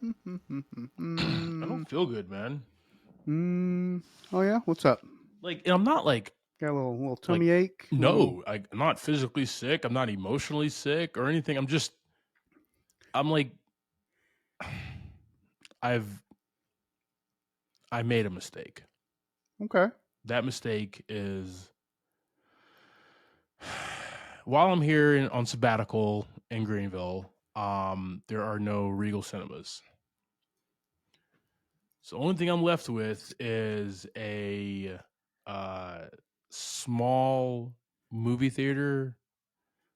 I don't feel good, man. Oh yeah, what's up? Like, and I'm not Got a little like tummy ache. Little. no, I'm not physically sick. I'm not emotionally sick or anything. I'm like I've I made a mistake. Okay. That mistake is while I'm here on sabbatical in Greenville, there are no Regal cinemas. So the only thing I'm left with is a uh, small movie theater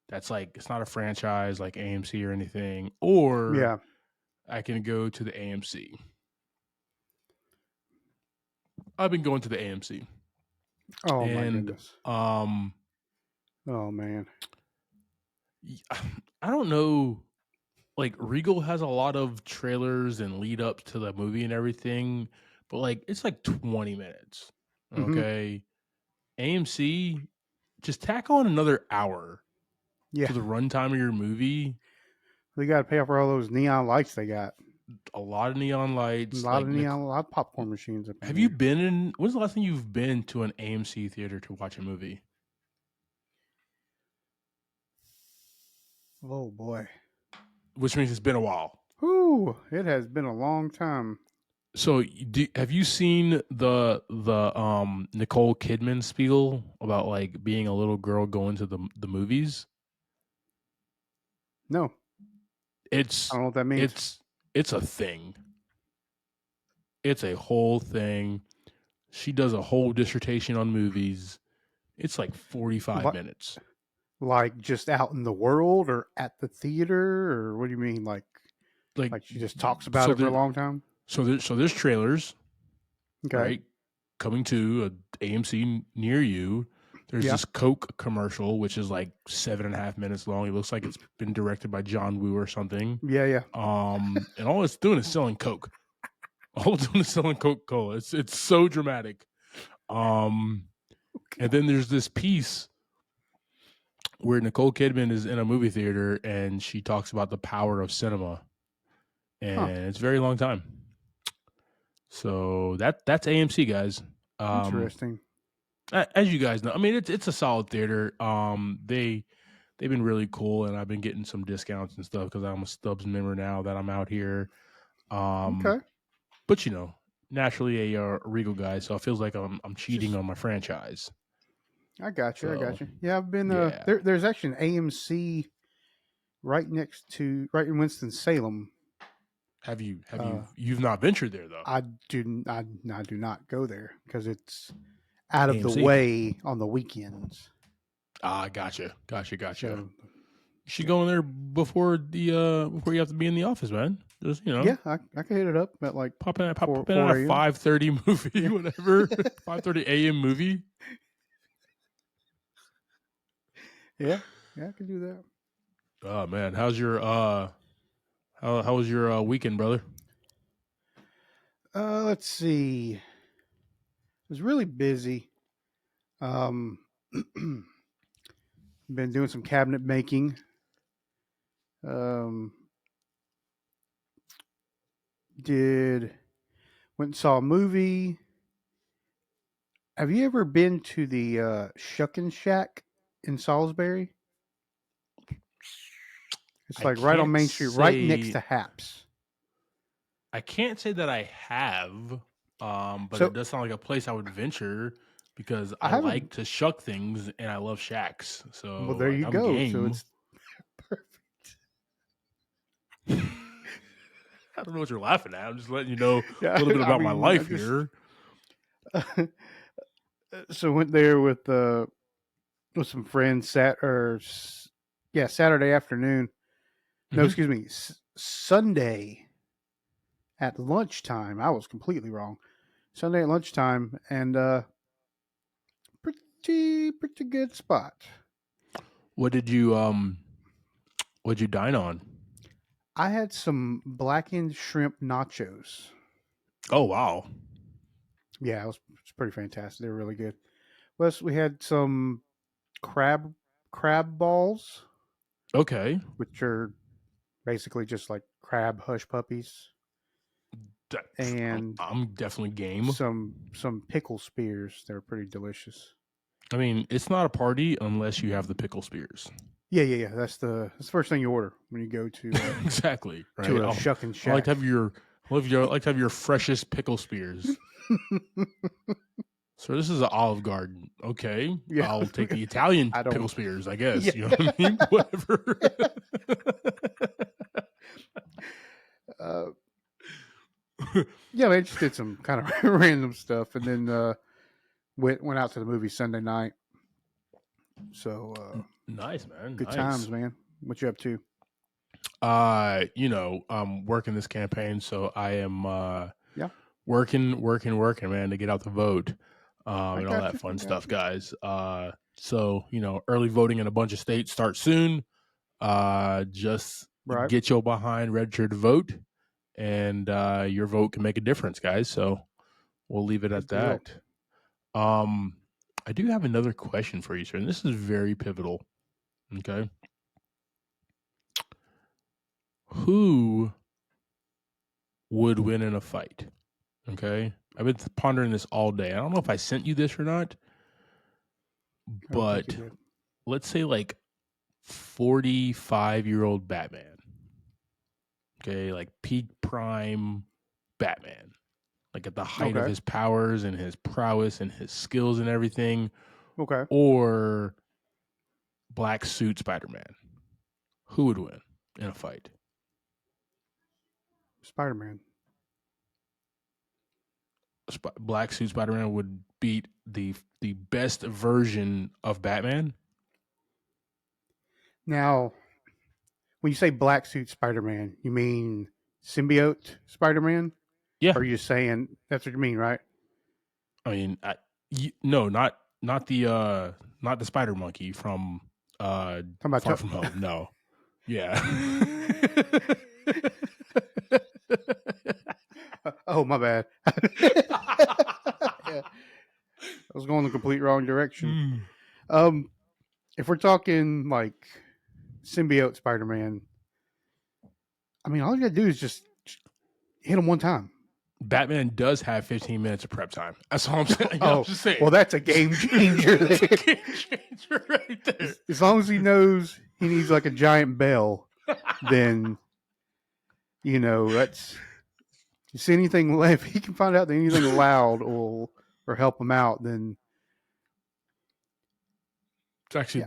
that's like it's not a franchise like AMC or anything, or Yeah. I can go to the AMC. I've been going to the AMC, Oh my and goodness. um, Oh man. I don't know. Like Regal has a lot of trailers and lead up to the movie and everything, but like it's like 20 minutes. Mm-hmm. Okay, AMC just tack on another hour Yeah. to the runtime of your movie. They got to pay for all those neon lights they got. A lot of neon A lights. lot of neon, a lot of popcorn machines up in Have you there. been in? When's the last time you've been to an AMC theater to watch a movie? Oh boy. Which means it's been a while. Whew. It has been a long time. So, have you seen the Nicole Kidman spiel about like being a little girl going to the movies? No. I It's don't know what that means. it's it's a thing. It's a whole thing. She does a whole dissertation on movies. It's like 45 Like, minutes. like just out in the world or at the theater or what do you mean? Like Like she just talks about so it for a there long time? there's trailers, Okay. right? Coming to a AMC near you. There's Yeah. this Coke commercial, which is like 7.5 minutes long. It looks like it's been directed by John Woo or something. Yeah. Yeah. And all it's doing is selling Coke. All it's doing is selling Coca Cola. It's so dramatic. Um, and then there's this piece where Nicole Kidman is in a movie theater and she talks about the power of cinema, Huh. and it's a very long time. So that's AMC, guys. Um, Interesting. as you guys know, I mean it's a solid theater. They've been really cool, and I've been getting some discounts and stuff because I'm a Stubbs member now that I'm out here. Um, Okay. but naturally a Regal guy, so it feels like I'm cheating Just on my franchise. I got you. I So got you. Yeah, I've been yeah, there's actually an AMC right in Winston Salem. you've not ventured there though? I do not go there because it's out of the AMC. way on the weekends. Ah, gotcha. So You should go in there before you have to be in the office, man. Just yeah, I can hit it up at like pop in at a 4 a.m. 5:30 movie, Yeah. whatever, 5:30 a.m. movie. Yeah. Yeah, I can do that. Oh man, how's your how was your weekend, brother? Let's see. It was really busy. Um been doing some cabinet making. Um did Went and saw a movie. Have you ever been to the Shuckin' Shack in Salisbury? It's I like right on can't Main Street, right next say to Haps. I can't say that I have, but it So does sound like a place I would venture because I I haven't. like to shuck things and I love shacks. Well, So there like you I'm go. So game. it's perfect. I don't know what you're laughing at. I'm just letting you know a Yeah, little bit I about my mean, I life just here. so went there with some friends. Saturday afternoon. No, Hmm. excuse me, Sunday at lunchtime. I was completely wrong. Sunday at lunchtime, and pretty good spot. What did you dine on? I had some blackened shrimp nachos. Oh wow. Yeah, it's pretty fantastic. They're really good. Plus, we had some crab crab balls, Okay. which are basically just like crab hush puppies. and I'm definitely game. some pickle spears. They're pretty delicious. I mean, it's not a party unless you have the pickle spears. Yeah. That's the first thing you order when you go to Exactly. Right. to a shuck and I shack. like to have your freshest pickle spears. So this is an Olive Garden. Okay. Yeah. I'll take the Italian I don't- pickle spears, I guess. Yeah. You know what I mean? Whatever. Yeah, they just did some kind of random stuff, and then went out to the movie Sunday night. So Nice, man. good Nice. times, man. What you up to? I'm working this campaign, so I am Yeah. working, man, to get out the vote. And all that fun stuff, you. guys. So early voting in a bunch of states starts soon. Just Right. get your behind registered to vote, and your vote can make a difference, guys. So we'll leave it at Good that. I do have another question for you, sir, and this is very pivotal. Okay. Who would win in a fight? Okay. I've been pondering this all day. I don't know if I sent you this or not, but let's say like 45-year-old Batman. Okay. Like peak prime Batman. Like at the height of his powers and his prowess and his skills and everything. Okay. Or black suit Spider-Man. Who would win in a fight? Spider-Man. Black suit Spider-Man would beat the best version of Batman. Now, when you say black suit Spider-Man, you mean symbiote Spider-Man? Yeah. Or are you saying that's what you mean, right? I mean, no, not the Spider Monkey from Far From Home. No. Yeah. Oh, my bad. Yeah. I was going the complete wrong direction. If we're talking like symbiote Spider-Man, I mean, all you gotta do is just hit him one time. Batman does have 15 minutes of prep time. That's all I'm saying. I'm just saying. Well, that's a game changer. That's a game changer right there. As long as he knows he needs like a giant bell, then that's. You see anything? If he can find out that anything loud or help him out, then it's actually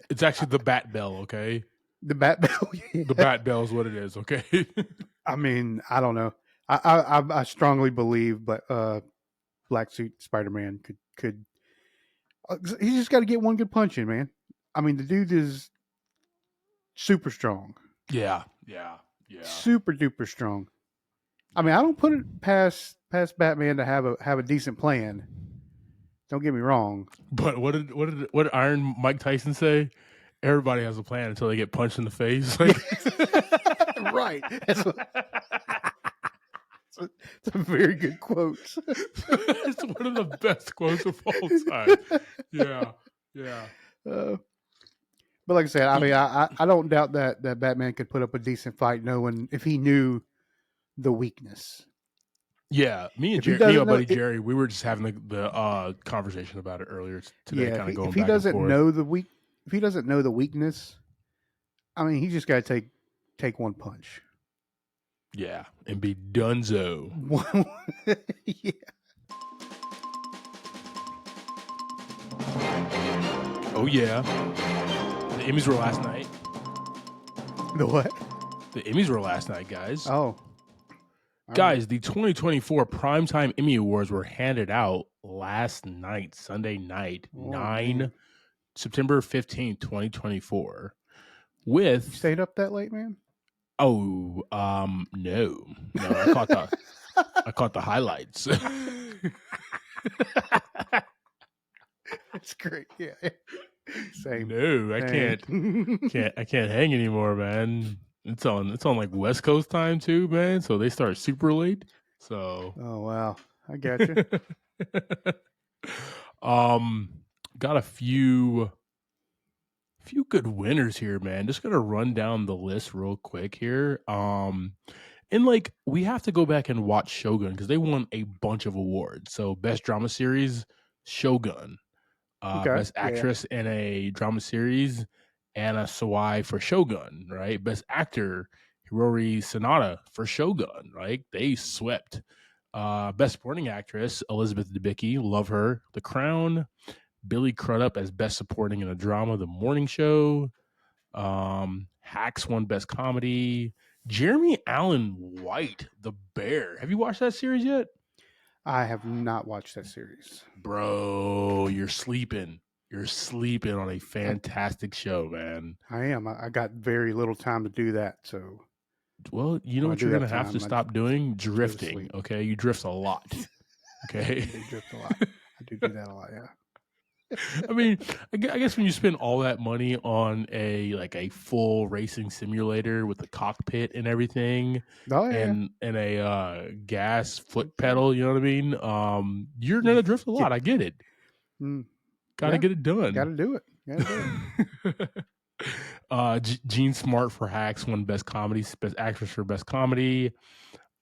it's actually the Bat Bell. Okay, the Bat Bell. Yeah. The Bat Bell is what it is. Okay. I mean, I don't know. I strongly believe, but black suit Spider-Man could. He's just got to get one good punch in, man. I mean, the dude is super strong. Yeah. Super duper strong. I mean, I don't put it past Batman to have a decent plan. Don't get me wrong. But what did Iron Mike Tyson say? Everybody has a plan until they get punched in the face. Like, right. That's a very good quote. It's one of the best quotes of all time. Yeah. But like I said, I mean, I don't doubt that Batman could put up a decent fight, knowing if he knew the weakness. Yeah, me and my buddy Jerry, we were just having the conversation about it earlier today. Yeah, kind of going. If he doesn't know the weakness, I mean, he just got to take one punch. Yeah, and be donezo. Yeah. Oh yeah. The Emmys were last night. The what? The Emmys were last night, guys. Oh. Guys, the 2024 Primetime Emmy Awards were handed out last night, Sunday night, September 15th, 2024. You stayed up that late, man? Oh, no. I caught the highlights. That's great. Yeah. Same. No, I can't hang anymore, man. It's on like West Coast time too, man. So they start super late. So oh wow, I got you. Got a few good winners here, man. Just gonna run down the list real quick here. And like we have to go back and watch Shogun because they won a bunch of awards. So best drama series, Shogun. Okay. Best Yeah. actress in a drama series, Anna Sawai for Shogun, right? Best actor, Hirori Sanada for Shogun, right? They swept. Best supporting actress, Elizabeth Debicki, love her. The Crown, Billy Crudup as best supporting in a drama, The Morning Show. Hacks won best comedy. Jeremy Allen White, The Bear. Have you watched that series yet? I have not watched that series. Bro, you're sleeping. You're sleeping on a I, fantastic show, man. I am. I got very little time to do that. So Well, you know when I what do you're have gonna have to time, I stop doing? go to Drifting. sleep. Okay, you drift a lot. Okay. I do drift a lot. I do that a lot. Yeah. I mean, I guess when you spend all that money on a full racing simulator with the cockpit and everything, Oh yeah. and a gas foot pedal, you know what I mean? You're gonna drift a lot. I get it. Mm, Got to yeah. get it Got to done. do it. Got to do it. Gene Smart for Hacks won best comedy, best actress for best comedy.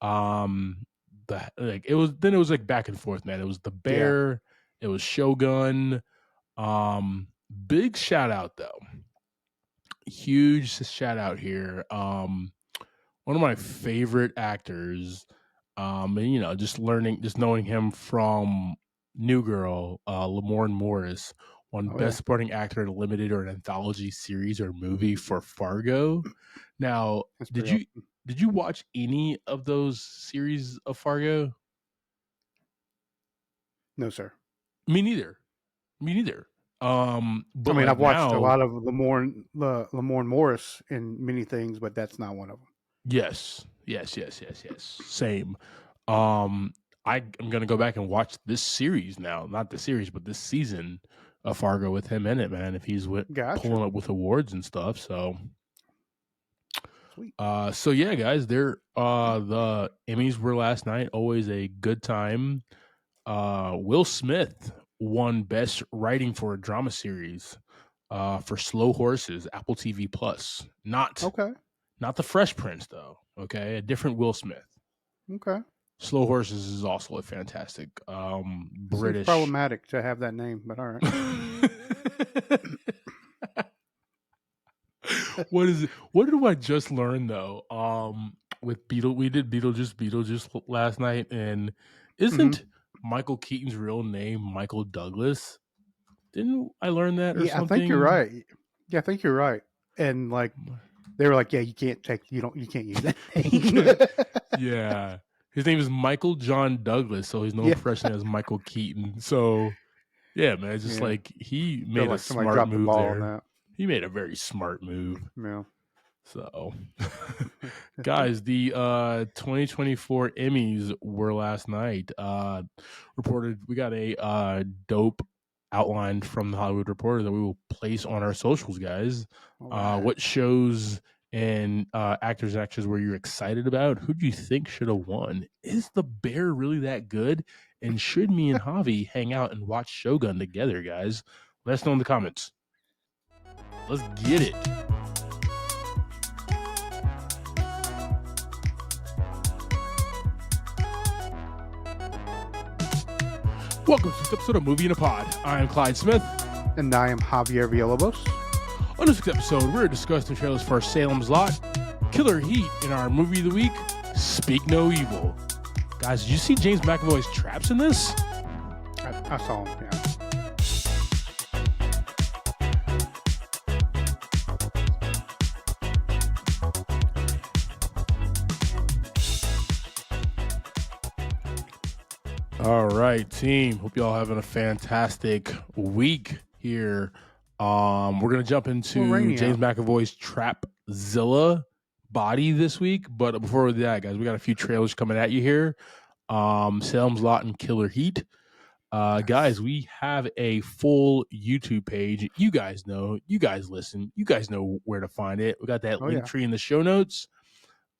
It was like back and forth, man. It was The Yeah. Bear, it was Shogun. Big shout out though, huge shout out here. One of my favorite actors, and just knowing him from New Girl, Lamorne Morris won Oh yeah. Best Supporting Actor in a Limited or an Anthology Series or Movie for Fargo. Now, That's did pretty you awesome. did you watch any of those series of Fargo? No, sir. Me neither. Me neither. I But mean, like I've watched a now, lot of Lamorne Morris in many things, but that's not one of them. yes. Same. Um, I'm gonna go back and watch this series now. Not the series, but this season of Fargo with him in it, man. If he's Gotcha. pulling up with awards and stuff, so Sweet. so yeah, guys, the Emmys were last night. Always a good time. Will Smith won Best Writing for a Drama Series for Slow Horses, Apple TV Plus. Okay. Not the Fresh Prince though. Okay, a different Will Smith. Okay. Slow Horses is also a fantastic It seems British. problematic to have that name, but all right. What is it? What did I just learn though? With we did Beetlejuice last night, and isn't Michael Keaton's real name Michael Douglas? Didn't I learn that or Yeah, I think you're something? right. Yeah, I think you're right. And like they were like, yeah, you can't use that name. Yeah, his name is Michael John Douglas, so he's known Yeah. professionally as Michael Keaton. So yeah, man, it's just Yeah. like he Feel made a like somebody smart dropped the move ball on there. that. He made a very smart move. Yeah. So, guys, the 2024 Emmys were last night. Reported, we got a dope outline from the Hollywood Reporter that we will place on our socials, guys. Right. What shows and actors and actresses were you excited about? Who do you think should have won? Is The Bear really that good? And should me and Javi hang out and watch Shogun together, guys? Let us know in the comments. Let's get it. Welcome to this episode of Movie in a Pod. I am Clyde Smith. And I am Javier Villalobos. On this episode, we're discussing the trailers for Salem's Lot, Killer Heat, in our movie of the week, Speak No Evil. Guys, did you see James McAvoy's traps in this? I saw him, yeah. All right, team. Hope y'all having a fantastic week here. We're gonna jump into James McAvoy's Trapzilla body this week, but before we do that, guys, we got a few trailers coming at you here. Salem's Lot and Killer Heat. Guys, we have a full YouTube page. You guys know, you guys listen, you guys know where to find it. We got that link tree in the show notes.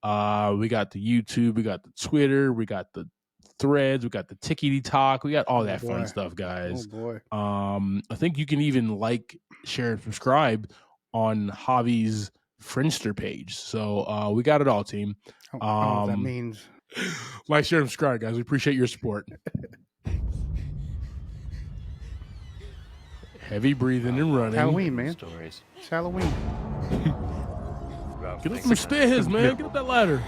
We got the YouTube, we got the Twitter, we got the Threads, we got the Tickety Talk, we got all that fun stuff, guys. Oh boy. I think you can even like, share, and subscribe on Javi's Friendster page. So we got it all, team. I don't know what that means. Like, share, and subscribe, guys. We appreciate your support. Heavy breathing and running. Halloween, man. It's Halloween. Get up some stairs, man. Get up that ladder.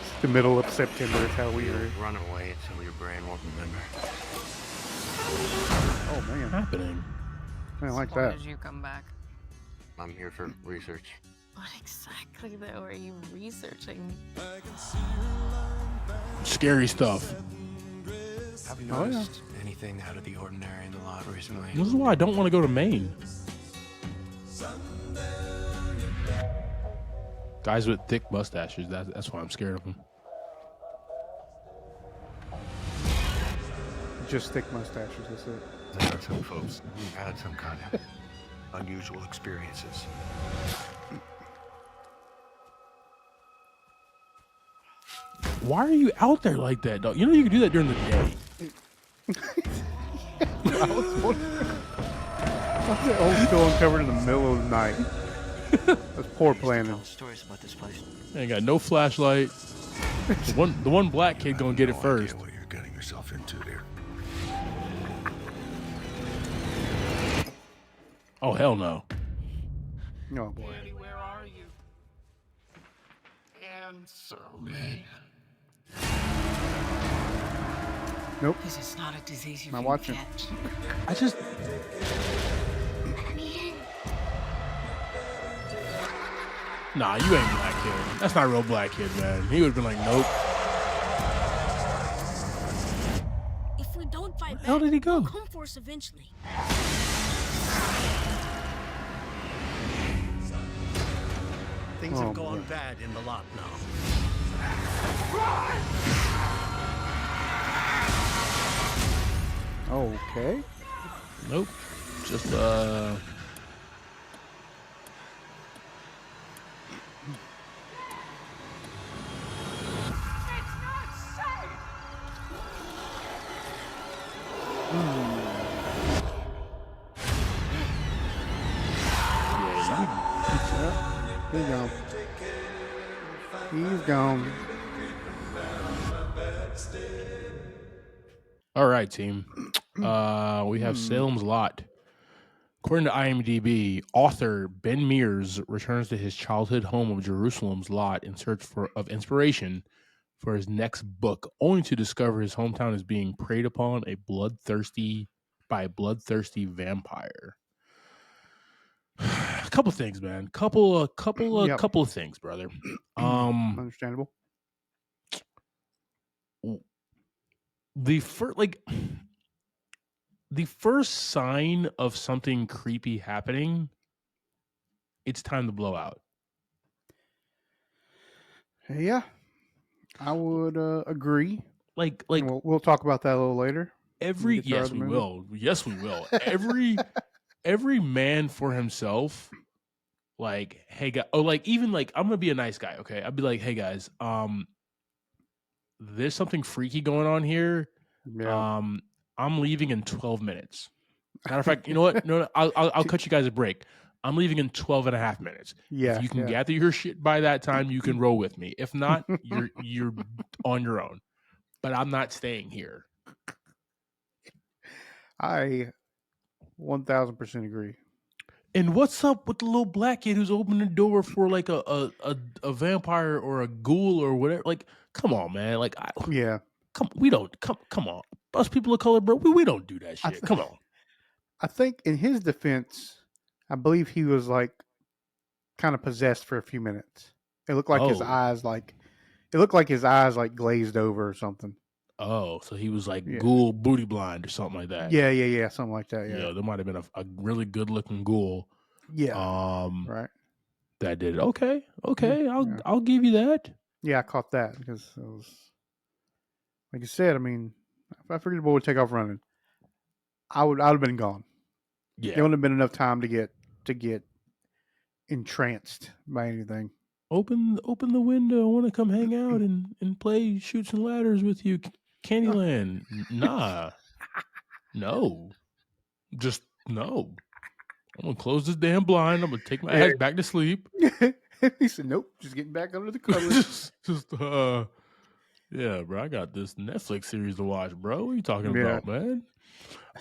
It's the middle of September. It's Halloween. Run away until your brain won't remember. Oh, man. What's happening? I like Why that. did you come back? I'm here for research. What exactly, though, are you researching? Scary stuff. Have you noticed anything out of the ordinary in the lot recently? This is why I don't want to go to Maine. Guys with thick mustaches, that's why I'm scared of them. Just thick mustaches, that's it. There are some folks who've had some kind of unusual experiences. Why are you out there like that, dog? You know you can do that during the day. I was wondering. Why's that old still uncovered in the middle of the night? That's poor planning. Stories about this place. Ain't got no flashlight. The one black kid gonna get it first. What you're getting yourself into there. Oh hell no. Oh boy. Where are you? Answer me. Nope. This is not a disease you Am I can watching? catch. I just. Nah, you ain't black kid. That's not real black kid, man. He would have been like, nope. If we don't fight back, hell did he go? they'll come for us eventually. Things Oh, have gone boy. bad in the lot now. Okay. Nope. Just He's gone. He's gone. all right, team. We have Salem's Lot. According to IMDb, author Ben Mears returns to his childhood home of Jerusalem's Lot in search of inspiration for his next book, only to discover his hometown is being preyed upon by a bloodthirsty vampire. A couple things, man. Couple of things, brother. Understandable. The first sign of something creepy happening, it's time to blow out. Yeah, I would agree. Like And we'll talk about that a little later. yes, we will. Yes, we will. Every man for himself. Like, hey, guys. Oh, like even like I'm gonna be a nice guy. Okay, I'd be like, hey guys, there's something freaky going on here. Yeah. I'm leaving in 12 minutes. Matter of fact, you know what? No, I'll cut you guys a break. I'm leaving in 12 and a half minutes. Yeah. If you can gather your shit by that time, you can roll with me. If not, you're on your own. But I'm not staying here. I 1000% agree. And what's up with the little black kid who's opening the door for like a vampire or a ghoul or whatever? Like, come on, man. Like, Yeah. come on. Us people of color, bro, we don't do that shit. Come on. I think in his defense, I believe he was like kind of possessed for a few minutes. It looked like his eyes glazed over or something. Oh, so he was like Yeah. ghoul booty blind or something like that. Yeah, something like that. Yeah, Yeah, there might have been a really good looking ghoul. right. That did it. Okay, Yeah. I'll give you that. Yeah, I caught that because it was like you said. I mean, if I figured the boy would take off running, I'd have been gone. Yeah. There wouldn't have been enough time to get entranced by anything. Open the window. I want to come hang out and play Shoots and Ladders with you. Candyland. Nah. No. Just no. I'm gonna close this damn blind. I'm gonna take my ass back to sleep. He said, "Nope, just getting back under the covers." Yeah, bro. I got this Netflix series to watch, bro. What are you talking Yeah. about, man?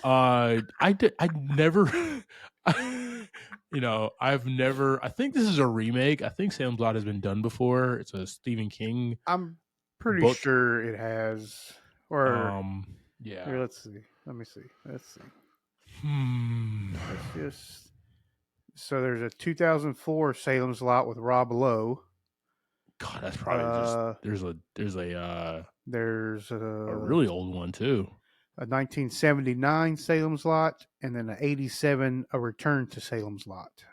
I never, I've never. I think this is a remake. I think Salem's Lot has been done before. It's a Stephen King I'm pretty book. sure it has. Or yeah. here, let's see. Let me see. Let's see. Let's just. So there's a 2004 Salem's Lot with Rob Lowe. God, that's probably just there's a really old one too. A 1979 Salem's Lot, and then an 87 A Return to Salem's Lot.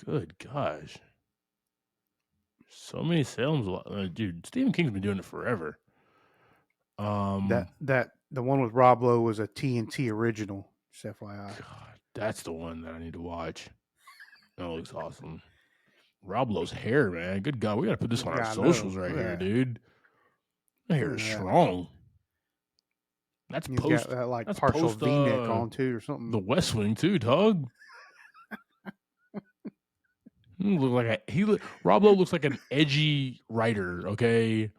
Good gosh. So many Salem's Lot. Dude, Stephen King's been doing it forever. The one with Rob Lowe was a TNT original, just FYI. God, that's the one that I need to watch. That looks awesome. Rob Lowe's hair, man. Good God, we gotta put this on our socials right here, dude. That hair is strong. That's He's got that like partial V-neck on too, or something. The West Wing too, dog. Rob Lowe looks like an edgy writer. Okay,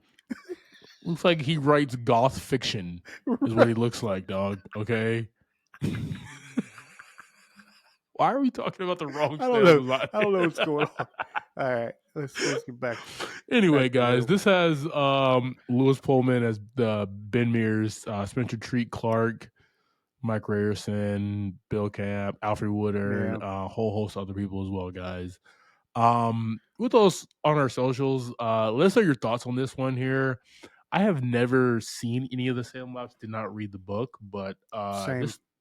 looks like he writes goth fiction. Is what he looks like, dog. Okay. Why are we talking about the wrong? I don't know. I don't know what's going on. All right, let's get back. Anyway, guys, this has Lewis Pullman as Ben Mears, Spencer Treat Clark, Mike Ryerson, Bill Camp, Alfred Woodard, a whole host of other people as well, guys. With those on our socials, let us know your thoughts on this one here. I have never seen any of the Salem Lots, did not read the book, but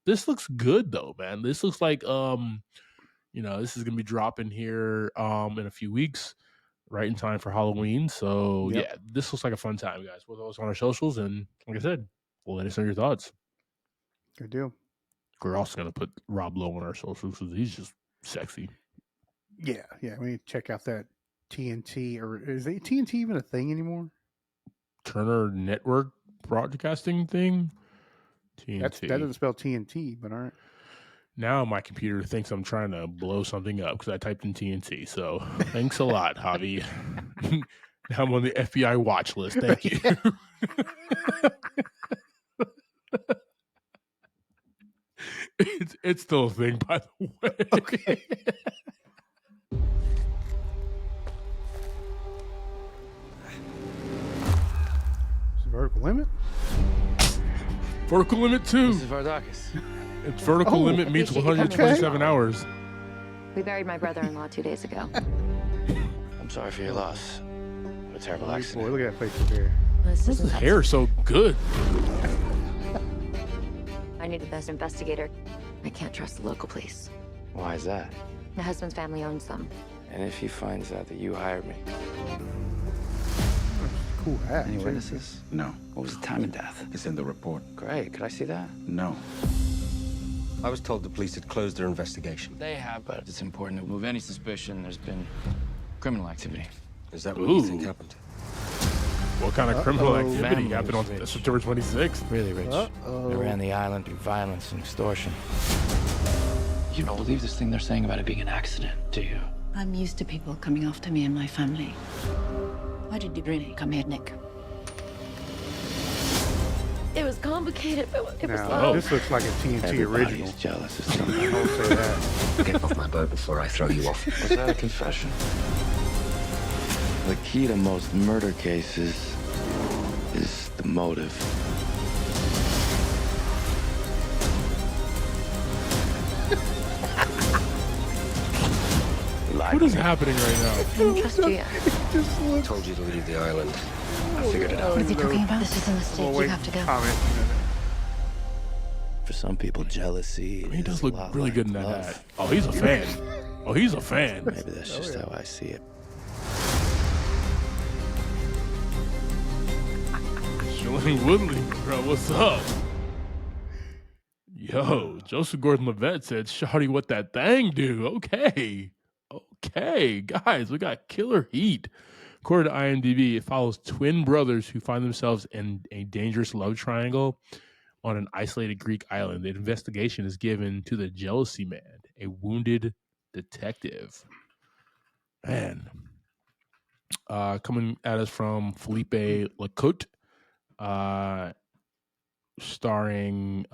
this looks good though, man. This looks like this is gonna be dropping here in a few weeks, right in time for Halloween. So yeah, this looks like a fun time, guys. With those on our socials, and like I said, let us know your thoughts. Good deal. We're also gonna put Rob Lowe on our socials because he's just sexy. Yeah. We need to check out that TNT, or is TNT even a thing anymore? Turner Network broadcasting thing. TNT. That doesn't spell TNT, but all right. Now my computer thinks I'm trying to blow something up because I typed in TNT. So thanks a lot, Javi. Now I'm on the FBI watch list. Thank you. It's still a thing, by the way. Okay. Vertical limit? Vertical limit 2. This is Vardakis. It's vertical limit meets 127 hours. We buried my brother-in-law 2 days ago. I'm sorry for your loss. What a terrible accident. Boy, look at that face there. His hair is so good. I need the best investigator. I can't trust the local police. Why is that? My husband's family owns them. And if he finds out that you hired me? Cool hat. Any witnesses? No. What was the time of death? It's in the report. Great. Could I see that? No. I was told the police had closed their investigation. They have, but it's important to remove any suspicion there's been criminal activity. Is that what you think happened? What kind of criminal activity happened on September 26th? Really rich. They ran the island through violence and extortion. You don't believe this thing they're saying about it being an accident, do you? I'm used to people coming after me and my family. Why did you really come here, Nick? It was complicated, but it was now, this looks like a TNT original. Everybody's jealous of something. Don't say that. Get off my boat before I throw you off. Was that a confession? The key to most murder cases is the motive. What is happening right now? I don't trust you yet. I told you to leave the island. I figured it out. What is he talking about? This is a mistake. You have to go. For some people, jealousy. He does look really good in that hat. Oh, he's a fan. Oh, he's a fan. Maybe that's just how I see it. Shailene Woodley, bro, what's up? Yo, Joseph Gordon-Levitt said, "Shawty, what that thing do?" Okay, guys, we got killer heat. According to IMDb, it follows twin brothers who find themselves in a dangerous love triangle on an isolated Greek island. The investigation is given to the jealousy man, a wounded detective. Man. Coming at us from Felipe Lacote, starring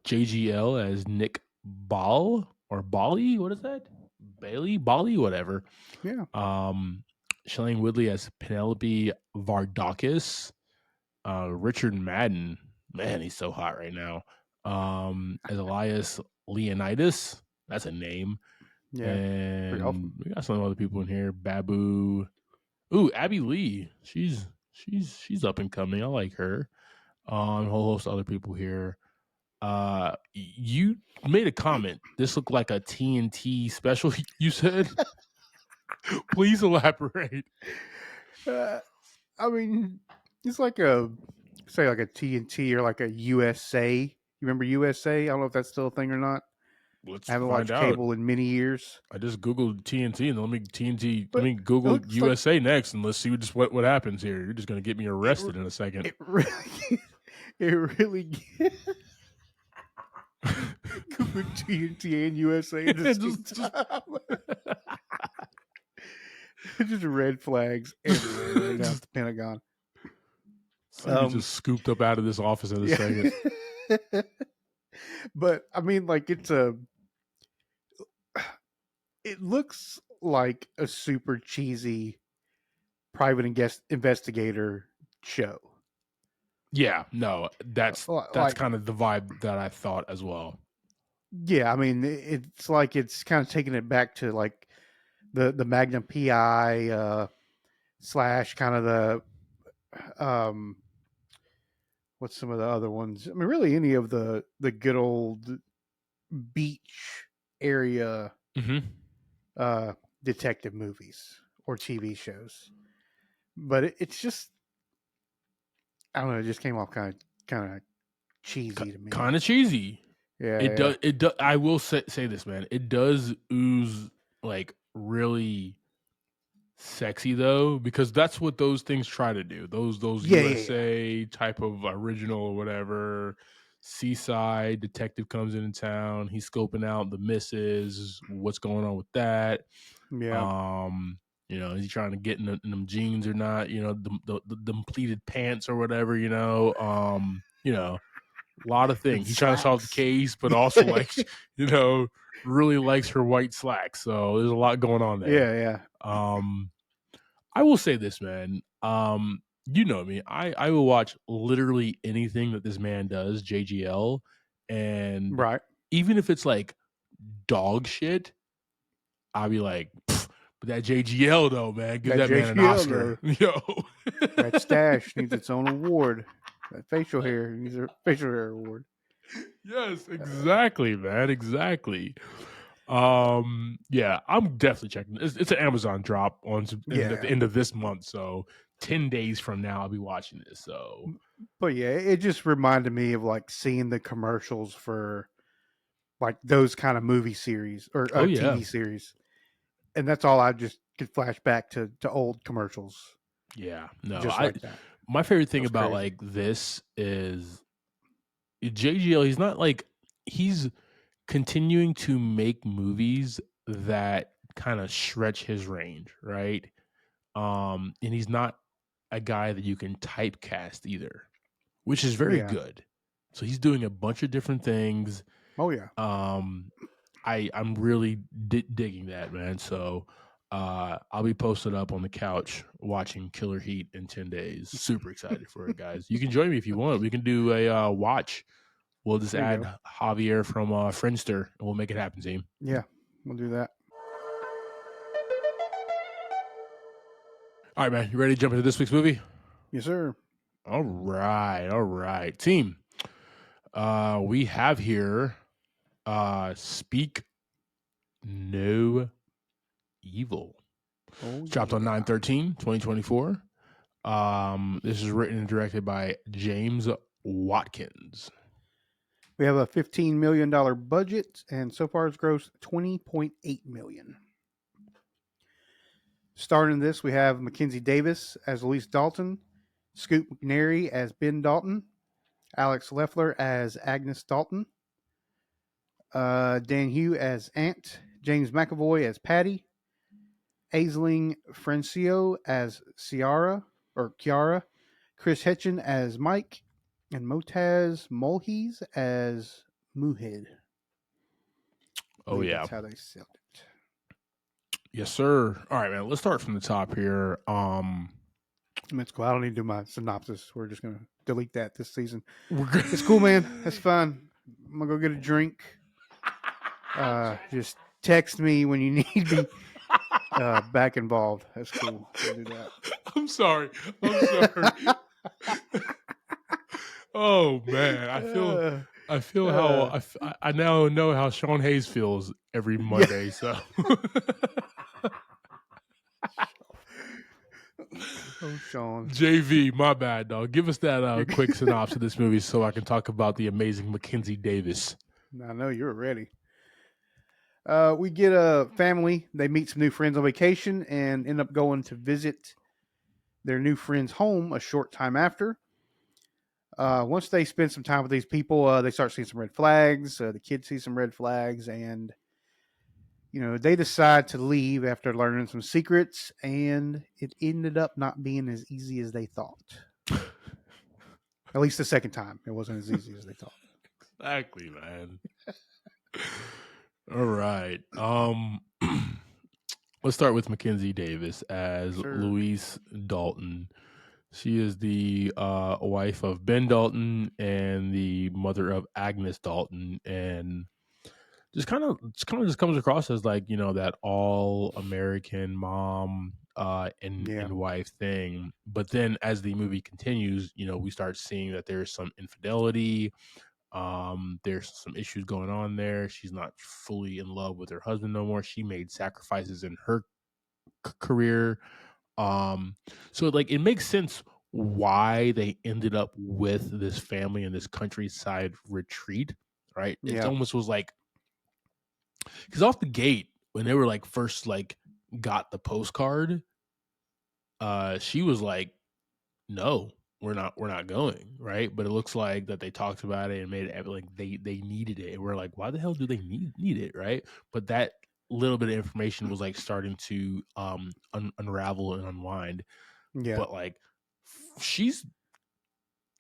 JGL as Nick Ball or Bali. What is that? Bali, whatever. Yeah. Shailene Woodley as Penelope Vardakis. Richard Madden, man, he's so hot right now. As Elias Leonidas, that's a name. Yeah. Pretty And awesome. we got some other people in here. Babu. Ooh, Abby Lee. She's up and coming. I like her. A whole host of other people here. You made a comment. This looked like a TNT special. You said, please elaborate. I mean, it's like a TNT or like a USA. You remember USA? I don't know if that's still a thing or not. Let's I haven't find watched out. cable in many years. I just googled TNT and let But me Google it looks USA next and let's see what happens here. You're just gonna get me arrested in a second. It really Google TNT and USA at the same time. Just red flags everywhere right now at the Pentagon. So you just scooped up out of this office in a second. But I mean, like it looks like a super cheesy private investigator show. Yeah, no, that's like, kind of the vibe that I thought as well. Yeah, I mean, it's like it's kind of taking it back to like the Magnum PI slash kind of the what's some of the other ones? I mean, really any of the good old beach area detective movies or TV shows. But it's just, I don't know, it just came off kind of cheesy to me. Kind of cheesy. Yeah, it does. I will say this, man. It does ooze like really sexy though, because that's what those things try to do. Those USA type of original or whatever. Seaside detective comes in town. He's scoping out the misses. What's going on with that? Yeah. You know, is he trying to get in them jeans or not? You know, the pleated pants or whatever. You know, a lot of things. He's trying to solve the case, but also like, you know, really likes her white slacks. So there's a lot going on there. Yeah. I will say this, man. You know me. I will watch literally anything that this man does, JGL, and even if it's like dog shit, I'll be like, but that JGL though, man, give that man an Oscar. Yo, that stash needs its own award. That facial hair needs a facial hair award. Yes, exactly, man. Exactly. Yeah, I'm definitely checking. It's an Amazon drop at the end of this month, so 10 days from now I'll be watching this. So, but yeah, it just reminded me of like seeing the commercials for like those kind of movie series or TV series, and that's all I just could flash back to old commercials. Yeah, no, just like that. My favorite thing about like this is JGL. He's not like he's continuing to make movies that kind of stretch his range, right? And he's not a guy that you can typecast either, which is very good. So he's doing a bunch of different things. Oh yeah. I'm really digging that, man. So I'll be posted up on the couch watching Killer Heat in 10 days. Super excited for it, guys. You can join me if you want. We can do a watch. We'll just add Javier from Friendster, and we'll make it happen, team. Yeah, we'll do that. All right, man. You ready to jump into this week's movie? Yes, sir. All right. Team. We have here Speak No Evil. Dropped on 9/13/2024. This is written and directed by James Watkins. We have a $15 million budget, and so far it's grossed $20.8 million. Starring in this, we have Mackenzie Davis as Elise Dalton, Scoot McNairy as Ben Dalton, Alex Leffler as Agnes Dalton, Dan Hugh as Ant, James McAvoy as Patty, Aisling Francio as Kiara, Chris Hitchen as Mike, and Motaz Mulhees as Muhid. Oh yeah, that's how they said it. Yes, sir. All right, man. Let's start from the top here. It's cool. I don't need to do my synopsis. We're just gonna delete that this season. We're good. It's cool, man. That's fun. I'm gonna go get a drink. Just text me when you need me back involved. That's cool. We'll do that. I'm sorry. Oh man, I feel how I now know how Sean Hayes feels every Monday. Yeah. So, oh, Sean. JV, my bad, dog. Give us that quick synopsis of this movie so I can talk about the amazing Mackenzie Davis. I know you're ready. We get a family. They meet some new friends on vacation and end up going to visit their new friend's home a short time after. Once they spend some time with these people, they start seeing some red flags. The kids see some red flags, and they decide to leave after learning some secrets. And it ended up not being as easy as they thought. At least the second time, it wasn't as easy as they thought. Exactly, man. All right. Let's start with Mackenzie Davis as Louise Dalton. She is the wife of Ben Dalton and the mother of Agnes Dalton, and just kind of comes across as like that all American mom and wife thing. But then as the movie continues, we start seeing that there's some infidelity. There's some issues going on there. She's not fully in love with her husband no more. She made sacrifices in her career. So like it makes sense why they ended up with this family in this countryside retreat, right? It almost was like, because off the gate when they were like first like got the postcard, she was like, no, we're not going, right? But it looks like that they talked about it and made it like they needed it, and we're like, why the hell do they need it, right? But that little bit of information was like starting to unravel and unwind. But like she's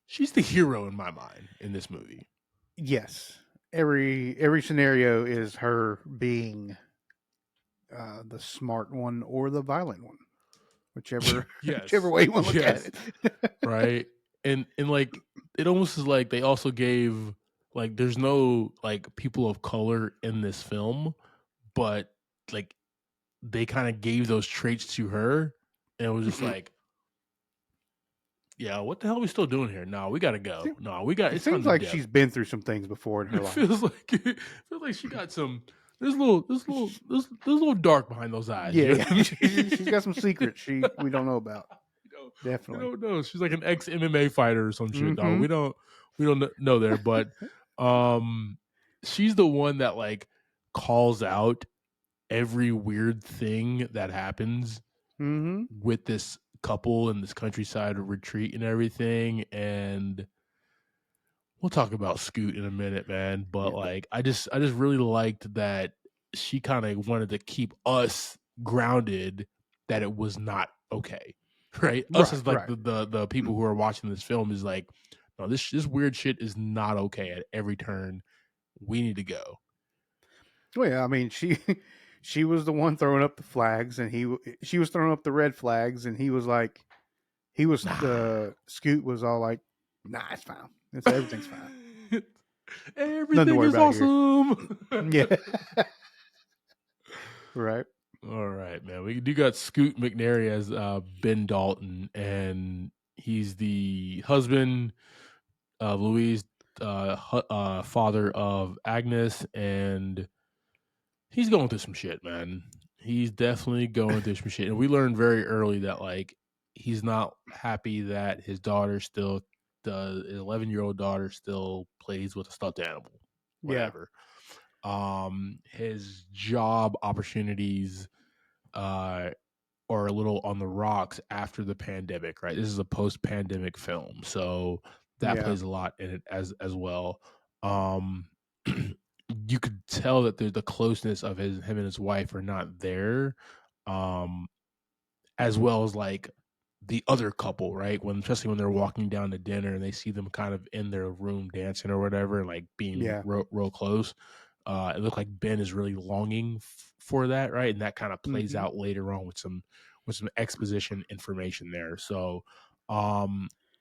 the hero in my mind in this movie. Yes, every scenario is her being the smart one or the violent one, whichever way you want to look at it. Right. And like it almost is like they also gave like there's no like people of color in this film, but like they kind of gave those traits to her, and it was just like, yeah, what the hell are we still doing here? No, we gotta go. No, we got. It seems like she's been through some things before in her life. Feels like she got some. There's a little dark behind those eyes. Yeah, she's got some secrets we don't know about. Definitely, we don't know. She's like an ex MMA fighter or some shit. Mm-hmm. No, we don't know there, but she's the one that like calls out every weird thing that happens with this couple in this countryside retreat and everything. And we'll talk about Scoot in a minute, man. But like, I just really liked that she kind of wanted to keep us grounded that it was not okay, right? Us as like the people who are watching this film is like, no, this weird shit is not okay at every turn. We need to go. Well, yeah, I mean, she was the one throwing up the flags, and she was throwing up the red flags, and he was like, Scoot was all like, nah, it's fine. Everything's fine. Everything is awesome. Yeah. Right. All right, man. We do got Scoot McNairy as Ben Dalton, and he's the husband of Louise, father of Agnes, and he's going through some shit, man. He's definitely going through some shit. And we learned very early that like he's not happy that his daughter still, his 11-year-old daughter still plays with a stuffed animal. Whatever. Yeah. His job opportunities are a little on the rocks after the pandemic, right? This is a post-pandemic film, so that plays a lot in it as well. You could tell that the closeness of him and his wife are not there. as well as like the other couple, right? Especially when they're walking down to dinner and they see them kind of in their room dancing or whatever, like being real close. It looked like Ben is really longing for that, right? And that kind of plays out later on with some exposition information there. So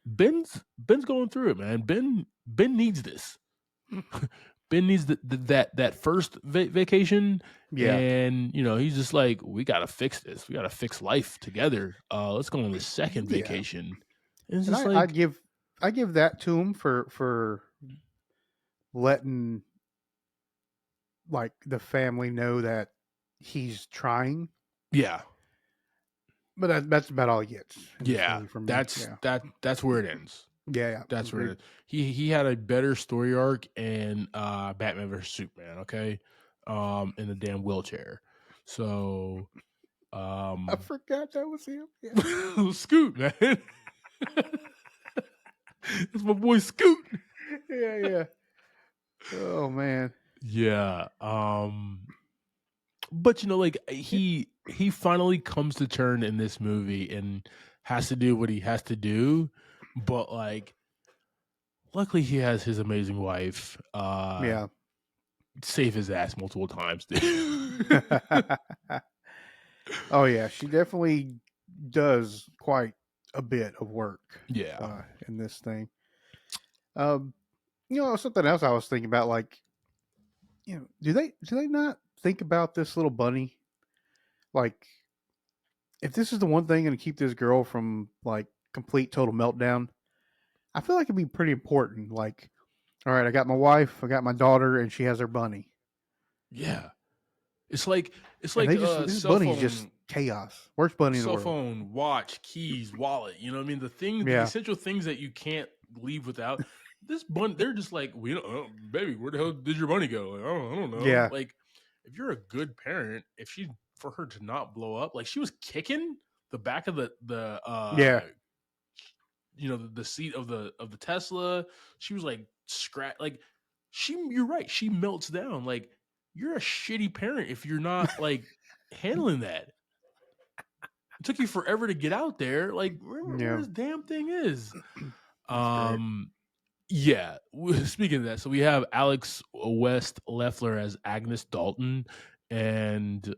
Ben's going through it, man. Ben needs this. Ben needs that first vacation, and he's just like, we gotta fix this. We gotta fix life together. Let's go on the second vacation. And it's just I give that to him for letting like the family know that he's trying. Yeah, but that's about all he gets. Yeah, that's where it ends. Yeah, that's where it. He had a better story arc in Batman vs Superman. Okay, in the damn wheelchair. So, I forgot that was him. Yeah. Scoot, man. That's my boy Scoot. Yeah. Oh man. Yeah. But like he finally comes to turn in this movie and has to do what he has to do, but like luckily he has his amazing wife save his ass multiple times, dude. Oh yeah, she definitely does quite a bit of work in this thing. Something else I was thinking about, like, do they not think about this little bunny? Like, if this is the one thing going to keep this girl from like complete total meltdown, I feel like it'd be pretty important. Like, all right, I got my wife, I got my daughter, and she has her bunny. Yeah, it's like this bunny's phone, just chaos. Worst bunny in the world. Cell phone, watch, keys, wallet. You know what I mean? The essential things that you can't leave without. This bunny, they're just like, we don't, baby, where the hell did your bunny go? Like, I don't know. Yeah. Like, if you're a good parent, for her to not blow up, like she was kicking the back of the the seat of the Tesla. She was like you're right. She melts down. Like, you're a shitty parent if you're not like handling that. It took you forever to get out there. Like, remember where this damn thing is. Yeah. Speaking of that, so we have Alex West Leffler as Agnes Dalton, and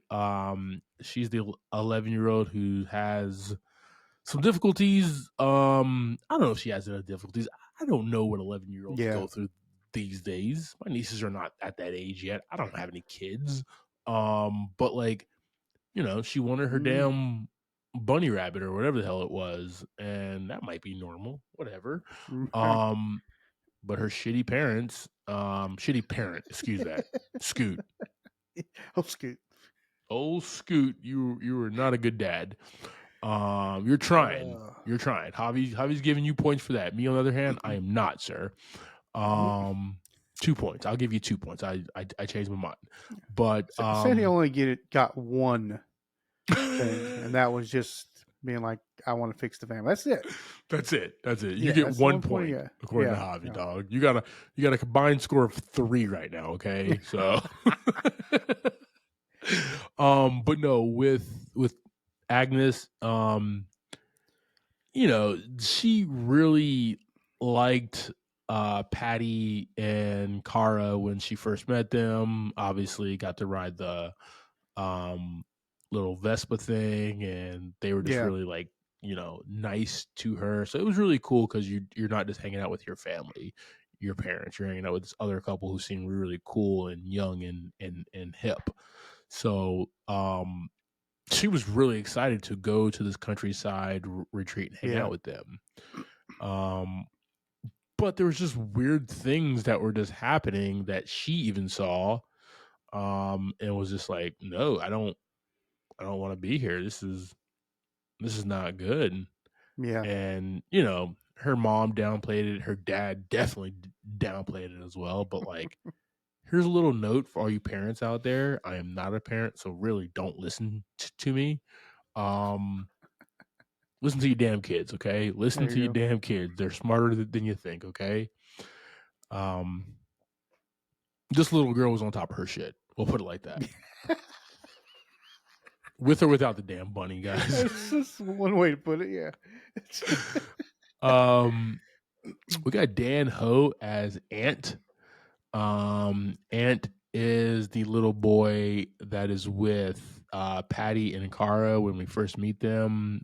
she's the 11-year-old who has some difficulties. I don't know if she has any difficulties. I don't know what 11-year-olds go through these days. My nieces are not at that age yet. I don't have any kids. But like, she wanted her damn bunny rabbit or whatever the hell it was, and that might be normal, whatever. But her shitty parent, excuse that, Scoot. Oh, Scoot, you were not a good dad. You're trying. Javi's giving you points for that. Me, on the other hand, I am not, sir. 2 points. I'll give you 2 points. I changed my mind. But Sandy only got one thing, and that was just being like, I want to fix the family. That's it. You get 1 point according to Javi, dog. You got a combined score of 3 right now. Okay, so. But no, with Agnes, she really liked Patty and Kara when she first met them. Obviously got to ride the little Vespa thing, and they were just really like, nice to her. So it was really cool because you're not just hanging out with your family, your parents. You're hanging out with this other couple who seem really cool and young and hip. So she was really excited to go to this countryside retreat and hang out with them. But there was just weird things that were just happening that she even saw, and was just like, no, I don't want to be here. This is not good. Yeah. And her mom downplayed it. Her dad definitely downplayed it as well. But like, here's a little note for all you parents out there. I am not a parent, so really don't listen to me. Listen to your damn kids, okay? Listen to your damn kids. They're smarter than you think, okay? This little girl was on top of her shit. We'll put it like that. With or without the damn bunny, guys. It's just one way to put it. Yeah. We got Dan Ho as Ant. Ant is the little boy that is with Patty and Kara when we first meet them.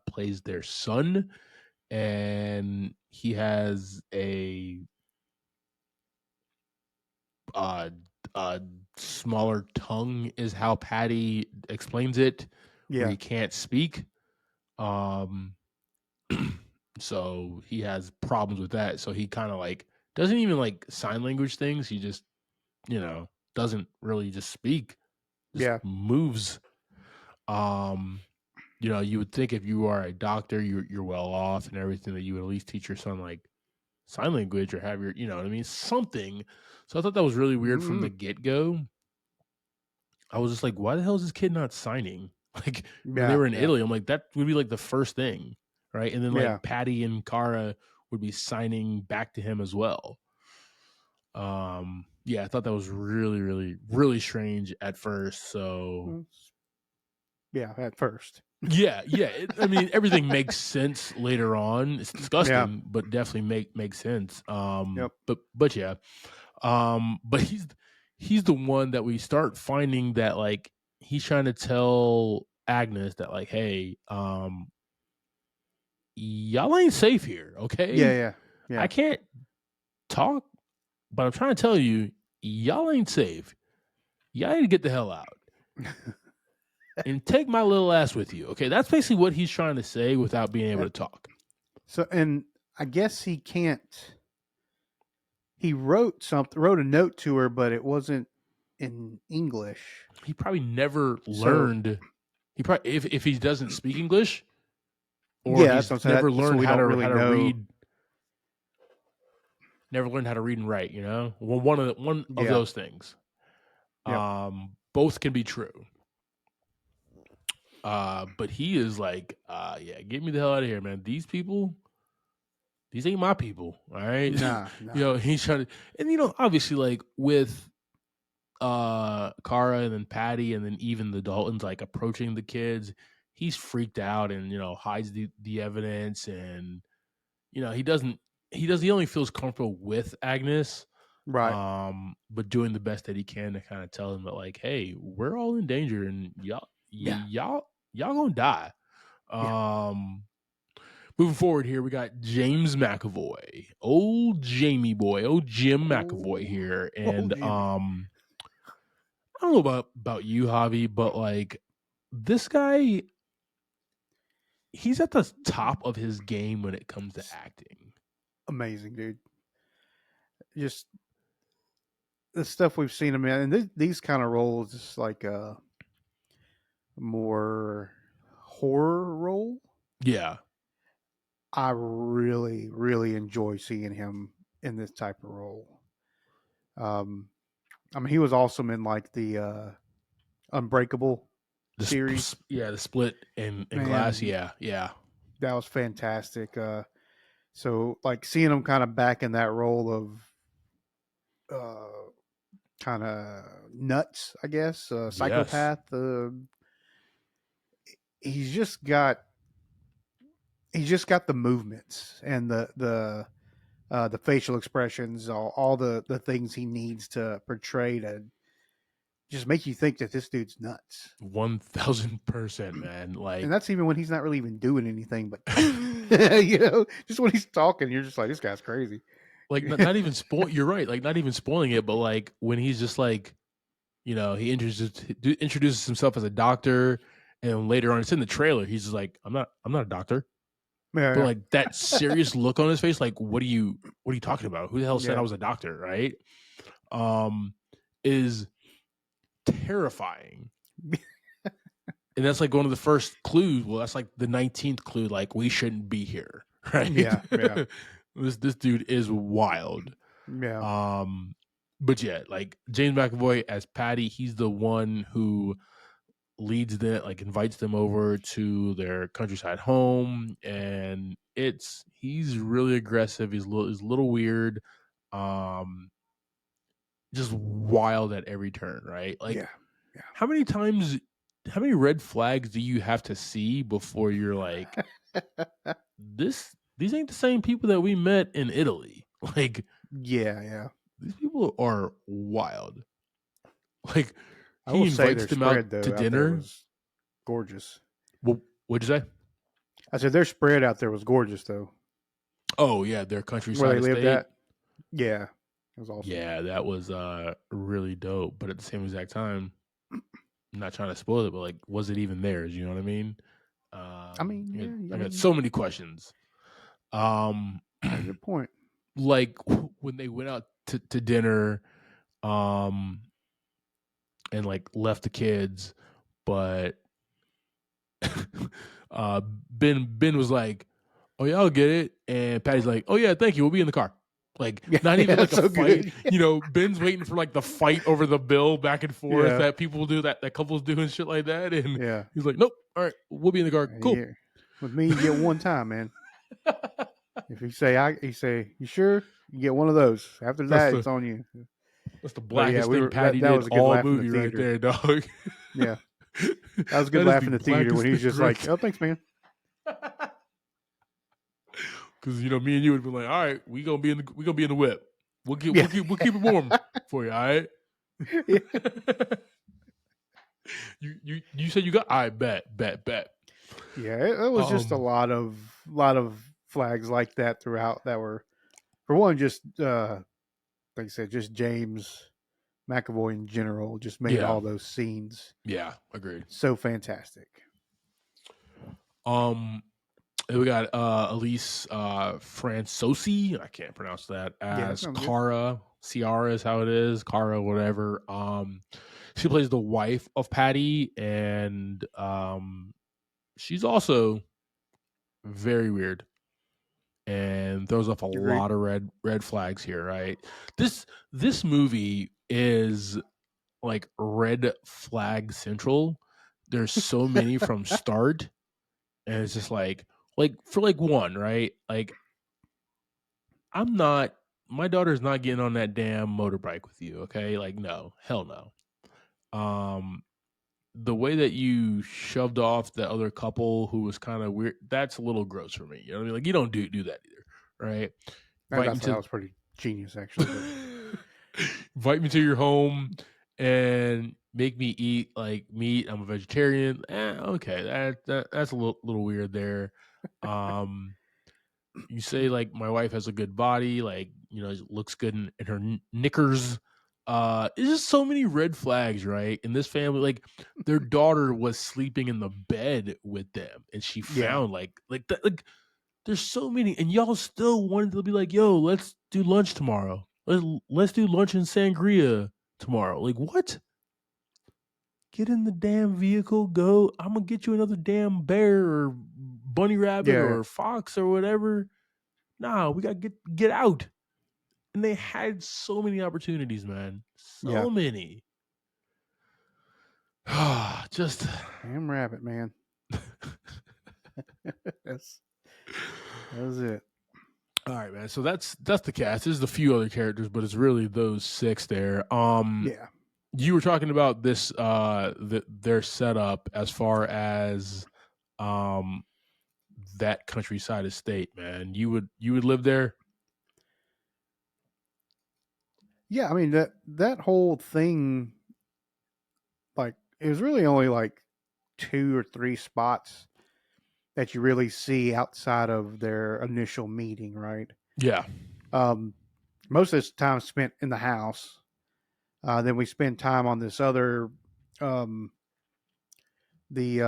Plays their son, and he has a smaller tongue, is how Patty explains it. Where he can't speak. So he has problems with that. So he kind of like doesn't even like sign language things. He just, doesn't really just speak. Just moves. You would think if you are a doctor, you're well off and everything, that you would at least teach your son like sign language or have your, you know what I mean, something. So I thought that was really weird from the get-go. I was just like, why the hell is this kid not signing? Like when they were in Italy, I'm like, that would be like the first thing, right? And then like Patty and Kara would be signing back to him as well. I thought that was really, really, really strange at first. So at first. I mean, everything makes sense later on. It's disgusting, but definitely makes sense. But yeah. But he's the one that we start finding that like he's trying to tell Agnes that like, hey, y'all ain't safe here, okay? Yeah. I can't talk, but I'm trying to tell you, y'all ain't safe. Y'all need to get the hell out. And take my little ass with you, okay? That's basically what he's trying to say without being able to talk. So, and I guess he can't. He wrote a note to her, but it wasn't in English. He probably never learned. He probably if he doesn't speak English, or he's never learned how to read. Never learned how to read and write. Well, one of those things. Both can be true. But he is like, get me the hell out of here, man. These people, these ain't my people. All right. Nah. He's trying to, and obviously like with Kara and then Patty and then even the Daltons like approaching the kids, he's freaked out and hides the evidence, and he only feels comfortable with Agnes, right? But doing the best that he can to kind of tell them that like, hey, we're all in danger and y'all gonna die. Moving forward here, we got James McAvoy, old Jamie boy, old Jim McAvoy here, and I don't know about you, Javi, but like this guy, he's at the top of his game when it comes to acting. Amazing, dude. Just the stuff we've seen him in, and these kind of roles, just like a more horror role. Yeah. I really, really enjoy seeing him in this type of role. I mean, he was awesome in like the Unbreakable series. The Split in Glass. Yeah. That was fantastic. So like seeing him kind of back in that role of kind of nuts, I guess, psychopath. He's just got the movements and the facial expressions, all the things he needs to portray to just make you think that this dude's nuts. 1000%, man. Like, and that's even when he's not really even doing anything, but just when he's talking, you're just like, this guy's crazy. Like, not even you're right. Like, not even spoiling it, but like when he's just like, he introduces himself as a doctor, and later on, it's in the trailer. He's just like, I'm not a doctor. Yeah, but like that serious look on his face, like, what are you talking about? Who the hell said I was a doctor, right? Is terrifying. And that's like one of the first clues. Well, that's like the 19th clue, like we shouldn't be here, right? Yeah. This dude is wild. Yeah. But yeah, like James McAvoy as Patty, he's the one who leads them, like invites them over to their countryside home, and he's really aggressive. He's a little weird, just wild at every turn, right? Like, how many times red flags do you have to see before you're like, these ain't the same people that we met in Italy? Like, yeah. These people are wild. Like, I he will say invites their them spread out though to out there dinner. was gorgeous. Well, what'd you say? I said their spread out there was gorgeous though. Oh yeah, their Where countryside they lived estate. at. Yeah, it was awesome. Yeah, that was really dope. But at the same exact time, I'm not trying to spoil it, but like, was it even theirs? You know what I mean? I got so many questions. Good point. Like when they went out to dinner, and like left the kids, but Ben was like, "Oh yeah, I'll get it," and Patty's like, "Oh yeah, thank you. We'll be in the car." Like not even like a so fight. good. Ben's waiting for like the fight over the bill back and forth Yeah. that people do, that couples do and shit like that. And Yeah. he's like, "Nope, all right, we'll be in the car. Cool." Yeah. With me, you get one time, man. If you say you sure? You get one of those. After that, it's on you. That's the But blackest thing Patty that did was a good all laugh in movie the right theater. there, dog. Yeah. That was a good That is laugh in the theater when blackest he's thing just right like, "Oh, thanks, man." Because me and you would be like, all right, we gonna be in the whip. We'll keep it warm for you, all right? Yeah. You said you got I bet. Yeah, it was just a lot of flags like that throughout that were, for one, just like I said, just James McAvoy in general just made all those scenes. Yeah, agreed. So fantastic. We got Elise Francosi, I can't pronounce that, as Cara. Ciara is how it is. Cara, whatever. She plays the wife of Patty, and she's also very weird and throws up a lot of red flags here, right? This movie is like red flag central. There's so many from start, and it's just like for like one, right? Like, my daughter's not getting on that damn motorbike with you, okay? Like, no, hell no. The way that you shoved off the other couple who was kind of weird, that's a little gross for me. You know what I mean? Like, you don't do that either, right? That was pretty genius, actually. Invite me to your home and make me eat like meat. I'm a vegetarian. Okay, that's a little weird there. You say like my wife has a good body, like looks good in her knickers. It's just so many red flags, right? In this family, like their daughter was sleeping in the bed with them, and she found like that. Like there's so many, and y'all still wanted to be like, "Yo, let's do lunch tomorrow. Let's do lunch and sangria tomorrow." Like what? Get in the damn vehicle. Go. I'm gonna get you another damn bear or bunny rabbit or fox or whatever. Nah, we gotta get out. And they had so many opportunities, man. So many. Just damn rabbit, man. That was it. All right, man. So that's the cast. There's a few other characters, but it's really those six there. Yeah. You were talking about this their setup as far as that countryside estate, man. You would live there? Yeah, I mean that whole thing, like, it was really only like 2 or 3 spots that you really see outside of their initial meeting, right? Yeah. Most of this time spent in the house. Then we spend time on this other, was it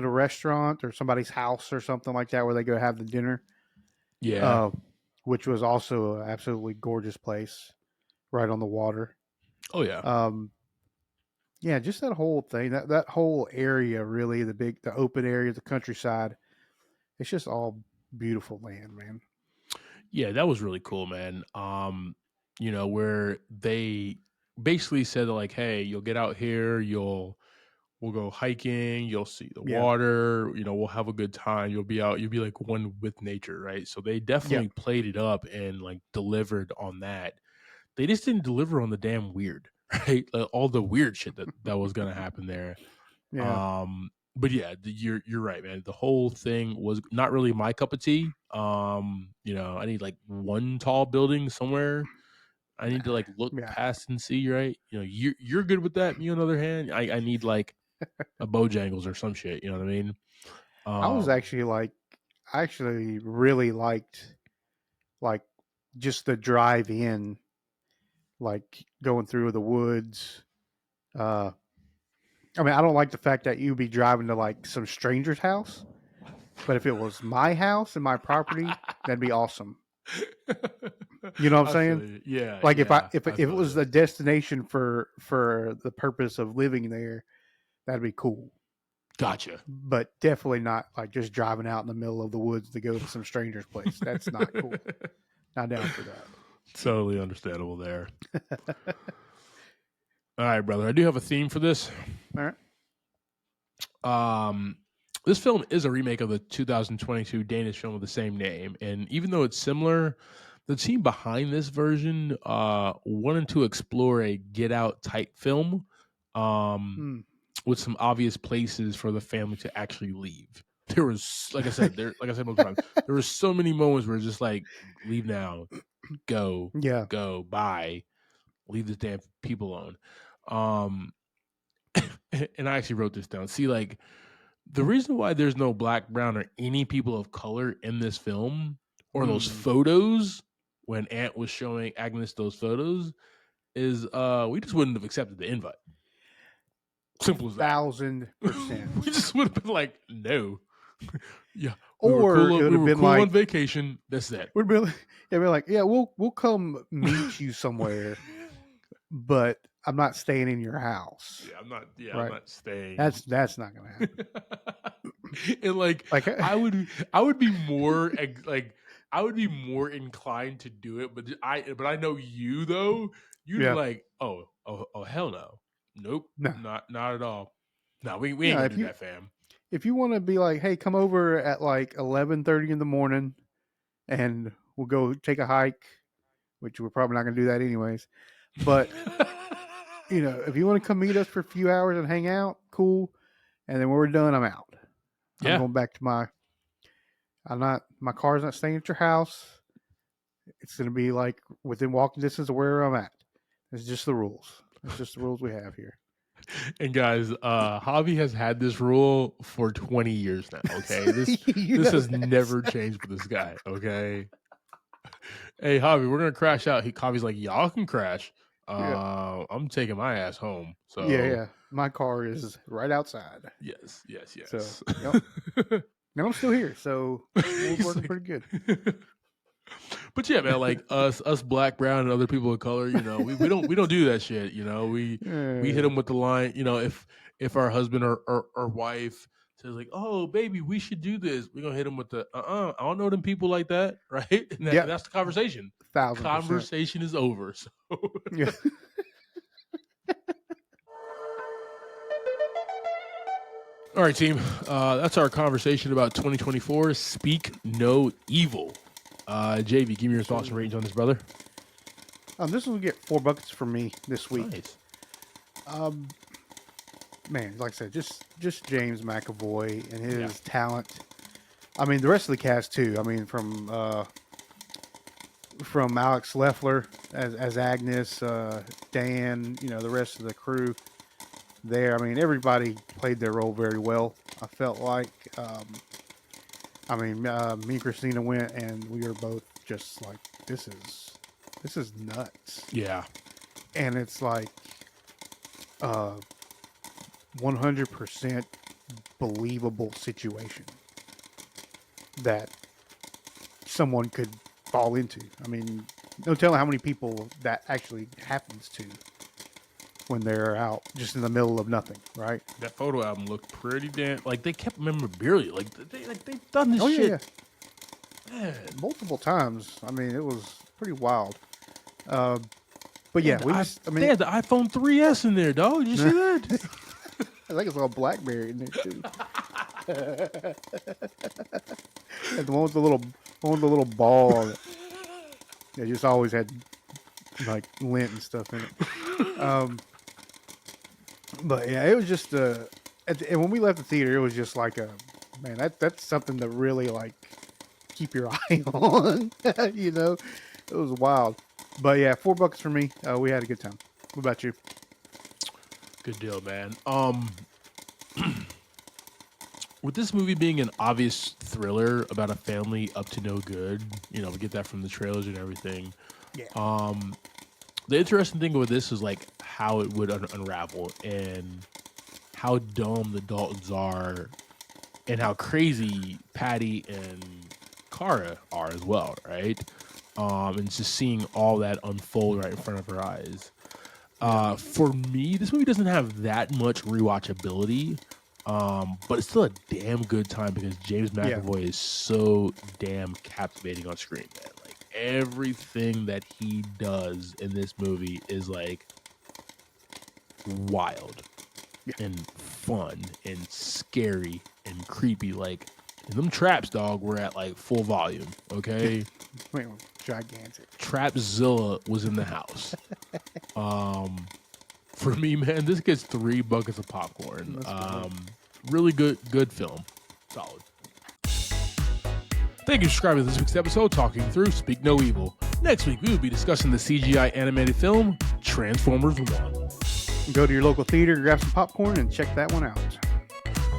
a restaurant or somebody's house or something like that where they go have the dinner? Yeah. Which was also an absolutely gorgeous place, right on the water. Oh yeah. Yeah, just that whole thing, that whole area, really, the open area, the countryside. It's just all beautiful land, man. Yeah, that was really cool, man. Where they basically said like, hey, you'll get out here, we'll go hiking, you'll see the water, we'll have a good time. You'll be like one with nature, right? So they definitely played it up and like delivered on that. They just didn't deliver on the damn weird, right? All the weird shit that was gonna happen there. Yeah. But yeah, you're right, man. The whole thing was not really my cup of tea. I need like one tall building somewhere. I need to like look Yeah. past and see, right? You're good with that. Me on the other hand, I need like a Bojangles or some shit. You know what I mean? I was actually like, I actually really liked like just the drive in, like going through the woods. I mean, I don't like the fact that you'd be driving to like some stranger's house, but if it was my house and my property, that'd be awesome. You know what I'm I feel saying? you. Yeah, Like yeah, if I it feel was you. a destination for the purpose of living there, that'd be cool. Gotcha. But definitely not like just driving out in the middle of the woods to go to some stranger's place. That's not cool. Not down for that. Totally understandable there. All right, brother. I do have a theme for this. All right. This film is a remake of the 2022 Danish film of the same name, and even though it's similar, the team behind this version wanted to explore a Get Out type film, with some obvious places for the family to actually leave. There was, like I said multiple times, there were so many moments where it's just like, leave now, go, Yeah. go, bye, leave the damn people alone. And I actually wrote this down. See, like, the reason why there's no black, brown, or any people of color in this film or those photos when Ant was showing Agnes those photos is we just wouldn't have accepted the invite. Simple as that. 1,000%. We just would have been like, no. Yeah. Or We it would were have been cool like on vacation. That's that. we'd be like, yeah, we'll come meet you somewhere, but I'm not staying in your house. Yeah, I'm not. Yeah, Right. I'm not staying. That's not gonna happen. And like I would be more like I would be more inclined to do it, but I know you though. You'd be Yeah. like, oh hell no, nope, No. not at all. No, we ain't Yeah, gonna if do you- that, fam. If you want to be like, hey, come over at like 11:30 in the morning, and we'll go take a hike, which we're probably not gonna do that anyways. But if you want to come meet us for a few hours and hang out, cool. And then when we're done, I'm out. Yeah. I'm going back to my car's not staying at your house. It's going to be like within walking distance of where I'm at. It's just the rules. It's just the rules we have here. And guys, Javi has had this rule for 20 years now. Okay, this has never changed with this guy. Okay, hey Javi, we're gonna crash out. Javi's like, y'all can crash. I'm taking my ass home. So yeah. My car is right outside. Yes. So, and I'm still here. So we're working pretty good. But yeah, man, like us black, brown, and other people of color, we don't do that shit. We hit them with the line. If our husband or wife says like, oh baby, we should do this, we're gonna hit them with the I don't know them people like that, right? And that's the conversation. 1,000%. Conversation is over. So Yeah. All right, team. That's our conversation about 2024. Speak No Evil. JV, give me your thoughts and ratings on this, brother. This will get 4 buckets from me this week. Nice. Man, like I said, just James McAvoy and his talent. I mean, the rest of the cast too. I mean, from Alex Leffler as Agnes, Dan, the rest of the crew there. I mean, everybody played their role very well. I felt like, me and Christina went and we were both just like, this is nuts. Yeah. And it's like, 100% believable situation that someone could fall into. I mean, no telling how many people that actually happens to when they're out just in the middle of nothing, right? That photo album looked pretty damn like they kept memorabilia. Like they've done this shit. Yeah. Man, multiple times. I mean, it was pretty wild. But yeah, they had the iPhone 3S in there, dog. Did you see that? I think it's all BlackBerry in there too. And the one with the little ball on it. It just always had like lint and stuff in it. But yeah, it was just and when we left the theater, it was just like man, that's something to really like keep your eye on. You know, it was wild. But yeah, $4 for me. We had a good time. What about you? Good deal, man. With this movie being an obvious thriller about a family up to no good, we get that from the trailers and everything. Yeah. The interesting thing with this is like how it would unravel and how dumb the Daltons are and how crazy Patty and Kara are as well, right? And just seeing all that unfold right in front of her eyes. For me, this movie doesn't have that much rewatchability, but it's still a damn good time because James McAvoy is so damn captivating on screen, man. Like everything that he does in this movie is like wild and fun and scary and creepy. Like in them traps, dog, we're at like full volume. Okay. Wait, gigantic. Trapzilla was in the house. For me, man, this gets 3 buckets of popcorn. Really good film. Solid. Thank you for subscribing to this week's episode, Talking Through Speak No Evil. Next week, we will be discussing the CGI animated film, Transformers 1. Go to your local theater, grab some popcorn, and check that one out.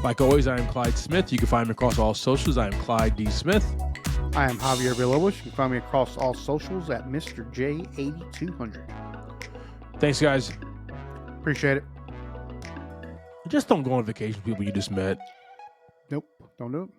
Like always, I am Clyde Smith. You can find me across all socials. I am Clyde D. Smith. I am Javier Villalobos. You can find me across all socials at Mr. J8200. Thanks, guys. Appreciate it. Just don't go on vacation with people you just met. Nope. Don't do it.